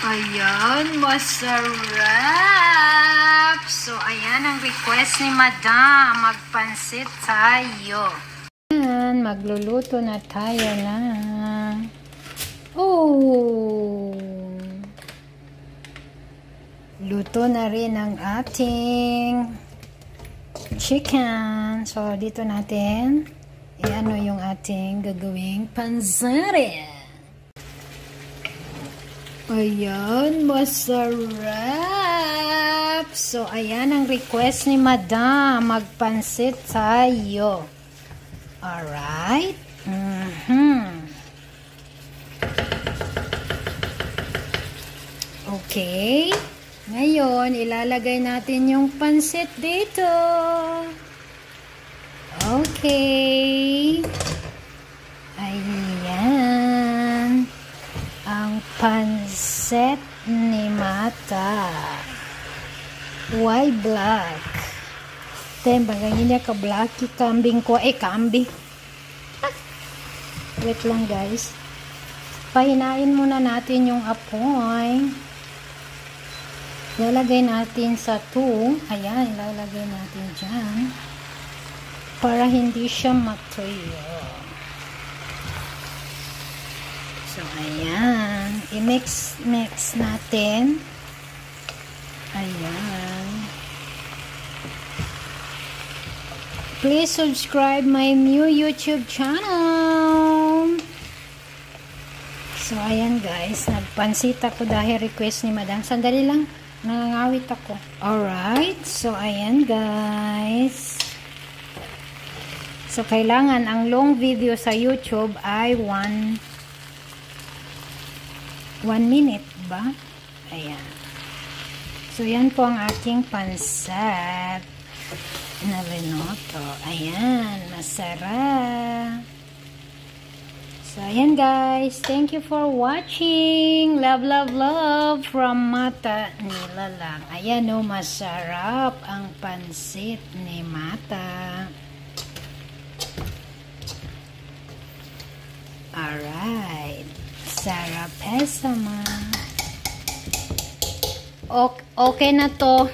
Ayan, masarap! So, ayan ang request ni Madam. Magpansit tayo. Ayan, magluluto na tayo na. Oh! Luto na rin ang ating chicken. So, dito natin i-ano yung ating gagawing pansit. Ayan, masarap! So, ayan ang request ni Madam. Magpansit tayo. Alright? Okay. Ngayon, ilalagay natin yung pansit dito. Okay. Ayan. Ang pansit ni Mata. Why black? Tembang niya ka black kambing ko. Kambing. Wait lang guys. Pahinain muna natin yung apoy. Ilalagay natin sa 2. Ayan, ilalagay natin dyan. Para hindi siya matuyo. So, ayan. I-mix natin. Ayan. Please subscribe my new YouTube channel. So, ayan guys. Nagpansit ako dahil request ni Madam. Sandali lang. Nangangawit ako. Alright. So, ayan guys. So, kailangan ang long video sa YouTube ay 1 minute ba? Ayan. So, yan po ang aking pansat na linoto. Ayan. Masarap. So, ayan guys. Thank you for watching. Love, love, love from Mata Nila lang. Ayan o, masarap ang pansit ni Mata. Alright. Sarap esama. Okay na to.